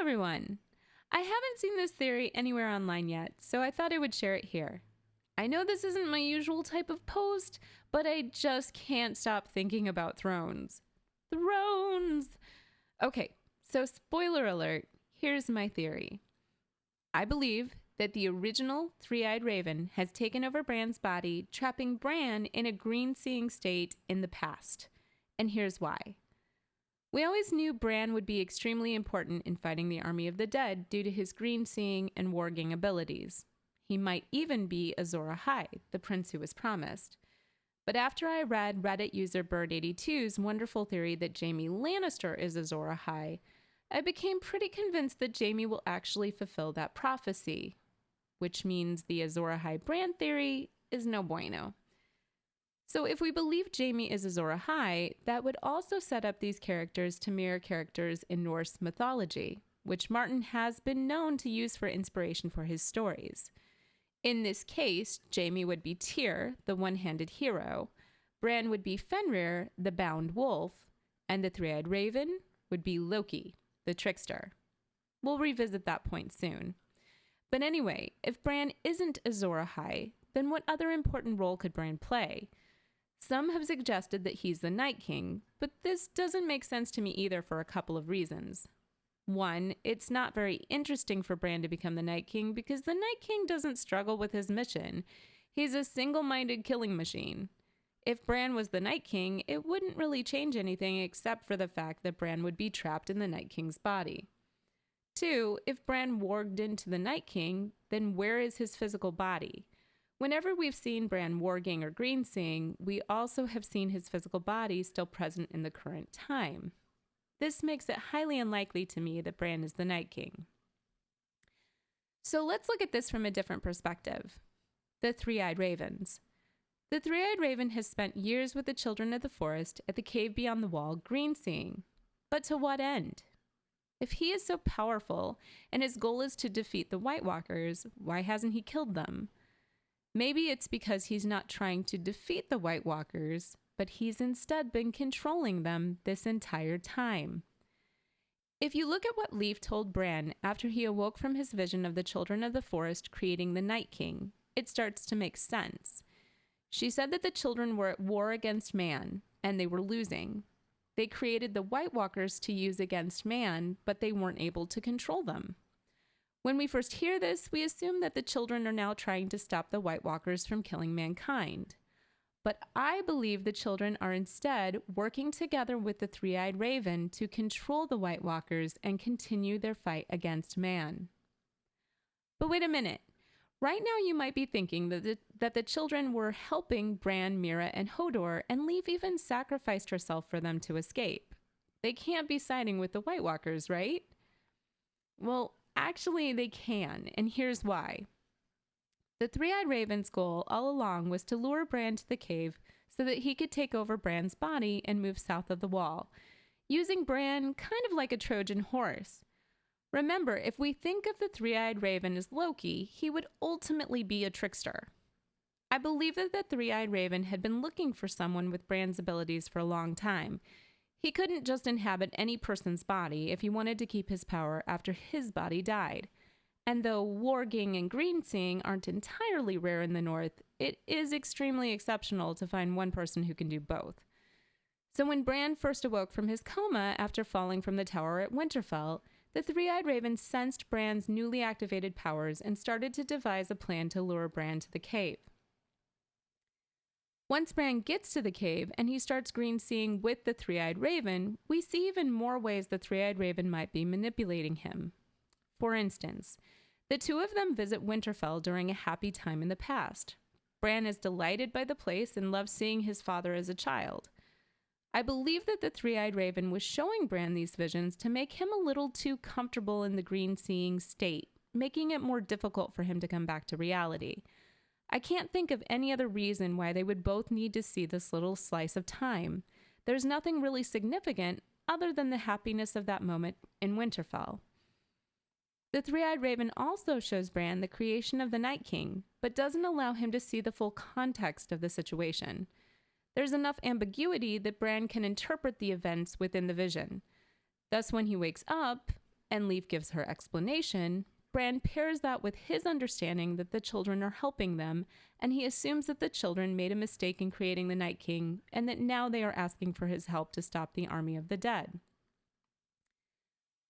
everyone! I haven't seen this theory anywhere online yet, so I thought I would share it here. I know this isn't my usual type of post, but I just can't stop thinking about thrones. Thrones! Okay, so spoiler alert, here's my theory. I believe that the original three-eyed raven has taken over Bran's body, trapping Bran in a green-seeing state in the past. And here's why. We always knew Bran would be extremely important in fighting the army of the dead due to his green-seeing and warging abilities. He might even be Azor Ahai, the prince who was promised. But after I read Reddit user Bird82's wonderful theory that Jaime Lannister is Azor Ahai, I became pretty convinced that Jaime will actually fulfill that prophecy, which means the Azor Ahai Bran theory is no bueno. So if we believe Jaime is Azor Ahai, that would also set up these characters to mirror characters in Norse mythology, which Martin has been known to use for inspiration for his stories. In this case, Jaime would be Tyr, the one-handed hero, Bran would be Fenrir, the bound wolf, and the three-eyed raven would be Loki, the trickster. We'll revisit that point soon. But anyway, if Bran isn't Azor Ahai, then what other important role could Bran play? Some have suggested that he's the Night King, but this doesn't make sense to me either for a couple of reasons. One, it's not very interesting for Bran to become the Night King because the Night King doesn't struggle with his mission. He's a single-minded killing machine. If Bran was the Night King, it wouldn't really change anything except for the fact that Bran would be trapped in the Night King's body. Two, if Bran warged into the Night King, then where is his physical body? Whenever we've seen Bran warging or green-seeing, we also have seen his physical body still present in the current time. This makes it highly unlikely to me that Bran is the Night King. So let's look at this from a different perspective. The three-eyed ravens. The three-eyed raven has spent years with the children of the forest at the cave beyond the wall, green-seeing. But to what end? If he is so powerful and his goal is to defeat the White Walkers, why hasn't he killed them? Maybe it's because he's not trying to defeat the White Walkers, but he's instead been controlling them this entire time. If you look at what Leaf told Bran after he awoke from his vision of the children of the forest creating the Night King, it starts to make sense. She said that the children were at war against man, and they were losing. They created the White Walkers to use against man, but they weren't able to control them. When we first hear this, we assume that the children are now trying to stop the White Walkers from killing mankind. But I believe the children are instead working together with the three-eyed raven to control the White Walkers and continue their fight against man. But wait a minute. Right now you might be thinking that the children were helping Bran, Mira, and Hodor, and Leaf even sacrificed herself for them to escape. They can't be siding with the White Walkers, right? Well, actually, they can, and here's why. The three-eyed raven's goal all along was to lure Bran to the cave so that he could take over Bran's body and move south of the wall, using Bran kind of like a Trojan horse. Remember, if we think of the three-eyed raven as Loki, he would ultimately be a trickster. I believe that the three-eyed raven had been looking for someone with Bran's abilities for a long time. He couldn't just inhabit any person's body if he wanted to keep his power after his body died. And though warging and green-seeing aren't entirely rare in the North, it is extremely exceptional to find one person who can do both. So when Bran first awoke from his coma after falling from the tower at Winterfell, the three-eyed raven sensed Bran's newly activated powers and started to devise a plan to lure Bran to the cave. Once Bran gets to the cave and he starts green-seeing with the three-eyed raven, we see even more ways the three-eyed raven might be manipulating him. For instance, the two of them visit Winterfell during a happy time in the past. Bran is delighted by the place and loves seeing his father as a child. I believe that the three-eyed raven was showing Bran these visions to make him a little too comfortable in the green-seeing state, making it more difficult for him to come back to reality. I can't think of any other reason why they would both need to see this little slice of time. There's nothing really significant other than the happiness of that moment in Winterfell. The three-eyed raven also shows Bran the creation of the Night King, but doesn't allow him to see the full context of the situation. There's enough ambiguity that Bran can interpret the events within the vision. Thus, when he wakes up, and Leaf gives her explanation, Bran pairs that with his understanding that the children are helping them, and he assumes that the children made a mistake in creating the Night King and that now they are asking for his help to stop the army of the dead.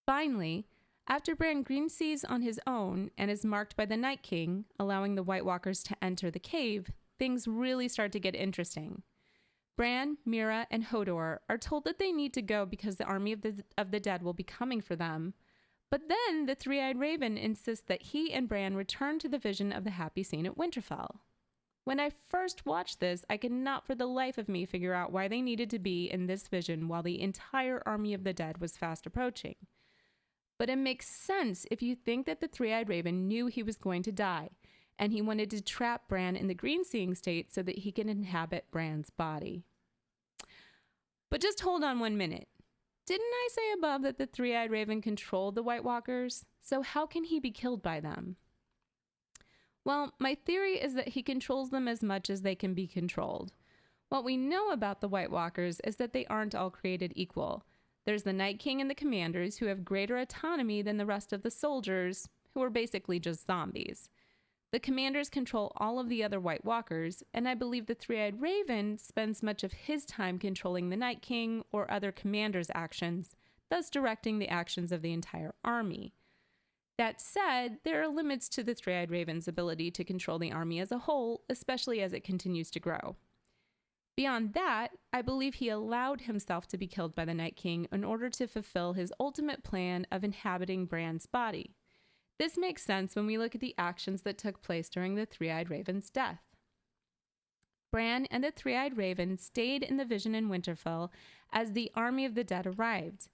Finally, after Bran greensees on his own and is marked by the Night King, allowing the White Walkers to enter the cave, things really start to get interesting. Bran, Mira, and Hodor are told that they need to go because the army of the dead will be coming for them. But then the Three-Eyed Raven insists that he and Bran return to the vision of the happy scene at Winterfell. When I first watched this, I could not for the life of me figure out why they needed to be in this vision while the entire army of the dead was fast approaching. But it makes sense if you think that the Three-Eyed Raven knew he was going to die, and he wanted to trap Bran in the green-seeing state so that he can inhabit Bran's body. But just hold on 1 minute. Didn't I say above that the Three-Eyed Raven controlled the White Walkers? So how can he be killed by them? Well, my theory is that he controls them as much as they can be controlled. What we know about the White Walkers is that they aren't all created equal. There's the Night King and the commanders who have greater autonomy than the rest of the soldiers, who are basically just zombies. The commanders control all of the other White Walkers, and I believe the Three-Eyed Raven spends much of his time controlling the Night King or other commanders' actions, thus directing the actions of the entire army. That said, there are limits to the Three-Eyed Raven's ability to control the army as a whole, especially as it continues to grow. Beyond that, I believe he allowed himself to be killed by the Night King in order to fulfill his ultimate plan of inhabiting Bran's body. This makes sense when we look at the actions that took place during the Three-Eyed Raven's death. Bran and the Three-Eyed Raven stayed in the vision in Winterfell as the army of the dead arrived.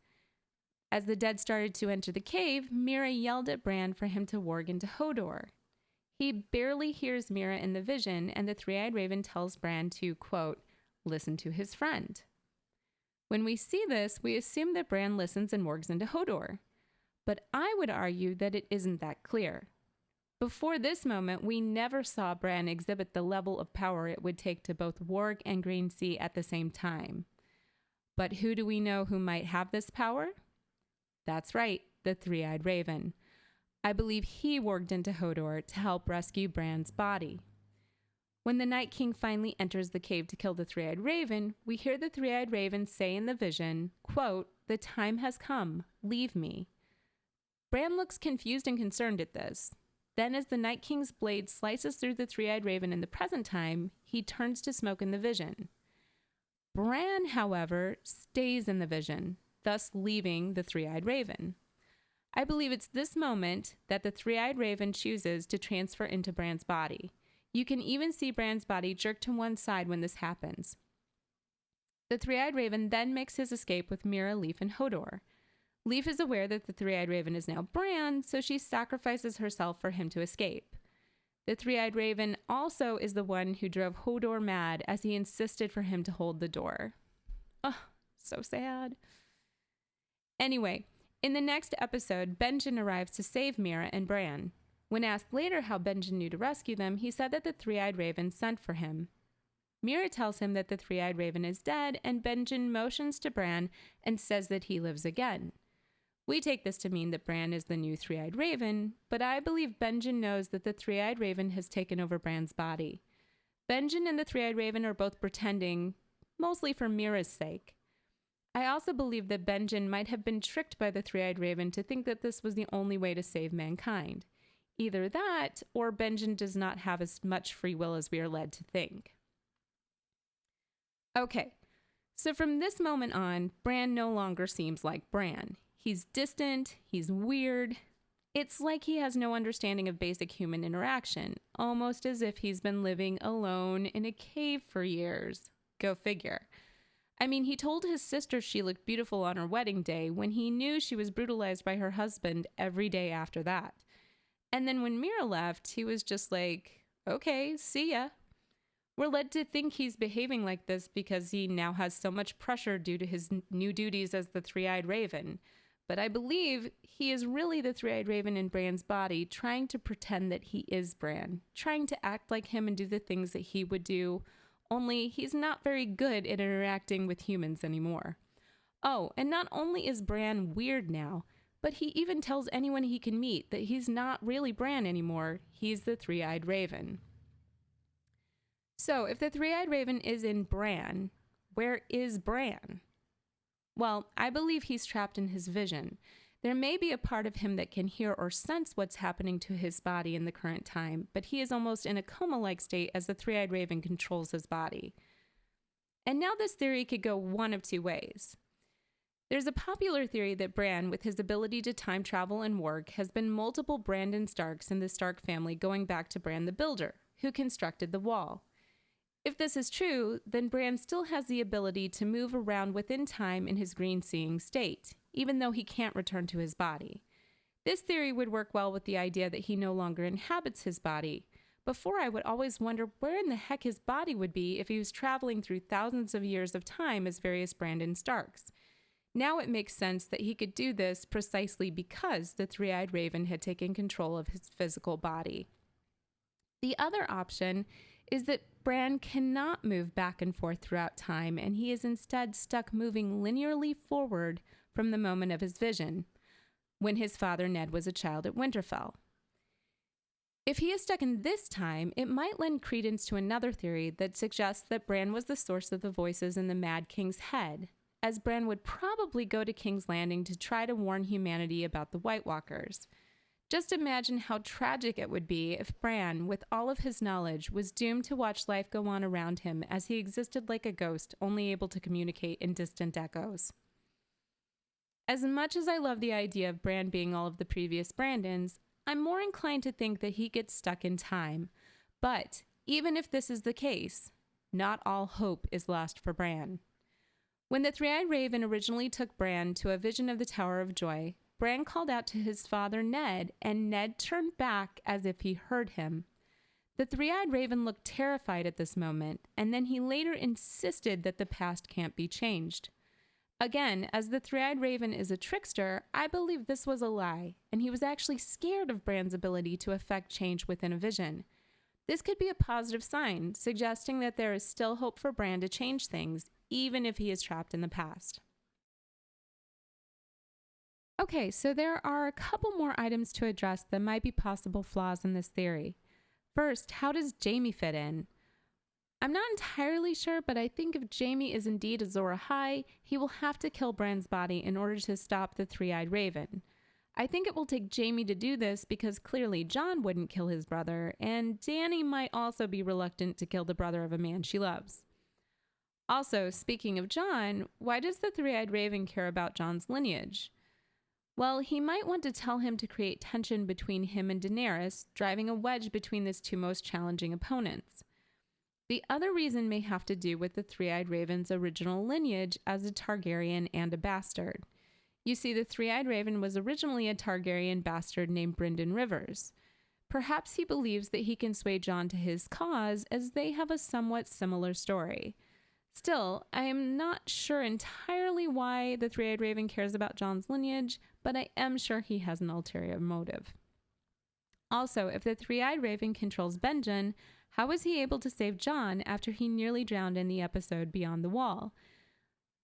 As the dead started to enter the cave, Mira yelled at Bran for him to warg into Hodor. He barely hears Mira in the vision, and the Three-Eyed Raven tells Bran to, quote, listen to his friend. When we see this, we assume that Bran listens and wargs into Hodor. But I would argue that it isn't that clear. Before this moment, we never saw Bran exhibit the level of power it would take to both warg and greensee at the same time. But who do we know who might have this power? That's right, the Three-Eyed Raven. I believe he warged into Hodor to help rescue Bran's body. When the Night King finally enters the cave to kill the Three-Eyed Raven, we hear the Three-Eyed Raven say in the vision, quote, the time has come, leave me. Bran looks confused and concerned at this. Then as the Night King's blade slices through the Three-Eyed Raven in the present time, he turns to smoke in the vision. Bran, however, stays in the vision, thus leaving the Three-Eyed Raven. I believe it's this moment that the Three-Eyed Raven chooses to transfer into Bran's body. You can even see Bran's body jerk to one side when this happens. The Three-Eyed Raven then makes his escape with Mira, Leaf, and Hodor. Leaf is aware that the Three-Eyed Raven is now Bran, so she sacrifices herself for him to escape. The Three-Eyed Raven also is the one who drove Hodor mad as he insisted for him to hold the door. Oh, so sad. Anyway, in the next episode, Benjen arrives to save Mira and Bran. When asked later how Benjen knew to rescue them, he said that the Three-Eyed Raven sent for him. Mira tells him that the Three-Eyed Raven is dead, and Benjen motions to Bran and says that he lives again. We take this to mean that Bran is the new Three-Eyed Raven, but I believe Benjen knows that the Three-Eyed Raven has taken over Bran's body. Benjen and the Three-Eyed Raven are both pretending, mostly for Mira's sake. I also believe that Benjen might have been tricked by the Three-Eyed Raven to think that this was the only way to save mankind. Either that, or Benjen does not have as much free will as we are led to think. Okay, so from this moment on, Bran no longer seems like Bran. He's distant, he's weird. It's like he has no understanding of basic human interaction, almost as if he's been living alone in a cave for years. Go figure. I mean, he told his sister she looked beautiful on her wedding day when he knew she was brutalized by her husband every day after that. And then when Mira left, he was just like, okay, see ya. We're led to think he's behaving like this because he now has so much pressure due to his new duties as the Three-Eyed Raven. But I believe he is really the Three-Eyed Raven in Bran's body, trying to pretend that he is Bran, trying to act like him and do the things that he would do, only he's not very good at interacting with humans anymore. Oh, and not only is Bran weird now, but he even tells anyone he can meet that he's not really Bran anymore. He's the three-eyed raven. So if the three-eyed raven is in Bran, where is Bran? Well, I believe he's trapped in his vision. There may be a part of him that can hear or sense what's happening to his body in the current time, but he is almost in a coma-like state as the three-eyed raven controls his body. And now this theory could go one of two ways. There's a popular theory that Bran, with his ability to time travel and work, has been multiple Brandon Starks in the Stark family going back to Bran the Builder, who constructed the wall. If this is true, then Bran still has the ability to move around within time in his green-seeing state, even though he can't return to his body. This theory would work well with the idea that he no longer inhabits his body. Before, I would always wonder where in the heck his body would be if he was traveling through thousands of years of time as various Brandon Starks. Now it makes sense that he could do this precisely because the three-eyed raven had taken control of his physical body. The other option is that Bran cannot move back and forth throughout time, and he is instead stuck moving linearly forward from the moment of his vision, when his father Ned was a child at Winterfell. If he is stuck in this time, it might lend credence to another theory that suggests that Bran was the source of the voices in the Mad King's head, as Bran would probably go to King's Landing to try to warn humanity about the White Walkers. Just imagine how tragic it would be if Bran, with all of his knowledge, was doomed to watch life go on around him as he existed like a ghost, only able to communicate in distant echoes. As much as I love the idea of Bran being all of the previous Brandons, I'm more inclined to think that he gets stuck in time. But even if this is the case, not all hope is lost for Bran. When the three-eyed raven originally took Bran to a vision of the Tower of Joy, Bran called out to his father Ned, and Ned turned back as if he heard him. The three-eyed raven looked terrified at this moment, and then he later insisted that the past can't be changed. Again, as the three-eyed raven is a trickster, I believe this was a lie, and he was actually scared of Bran's ability to affect change within a vision. This could be a positive sign, suggesting that there is still hope for Bran to change things, even if he is trapped in the past. Okay, so there are a couple more items to address that might be possible flaws in this theory. First, how does Jaime fit in? I'm not entirely sure, but I think if Jaime is indeed Azor Ahai, he will have to kill Bran's body in order to stop the three-eyed raven. I think it will take Jaime to do this because clearly Jon wouldn't kill his brother, and Dany might also be reluctant to kill the brother of a man she loves. Also, speaking of Jon, why does the three-eyed raven care about Jon's lineage? Well, he might want to tell him to create tension between him and Daenerys, driving a wedge between his two most challenging opponents. The other reason may have to do with the three-eyed raven's original lineage as a Targaryen and a bastard. You see, the three-eyed raven was originally a Targaryen bastard named Brynden Rivers. Perhaps he believes that he can sway Jon to his cause, as they have a somewhat similar story. Still, I am not sure entirely why the three-eyed raven cares about Jon's lineage, but I am sure he has an ulterior motive. Also, if the three-eyed raven controls Benjen, how was he able to save Jon after he nearly drowned in the episode Beyond the Wall?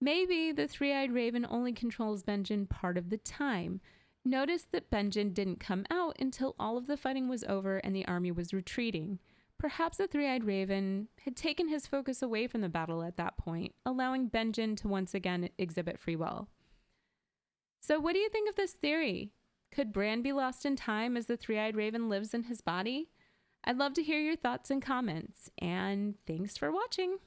Maybe the three-eyed raven only controls Benjen part of the time. Notice that Benjen didn't come out until all of the fighting was over and the army was retreating. Perhaps the three-eyed raven had taken his focus away from the battle at that point, allowing Benjen to once again exhibit free will. So what do you think of this theory? Could Bran be lost in time as the three-eyed raven lives in his body? I'd love to hear your thoughts and comments, and thanks for watching.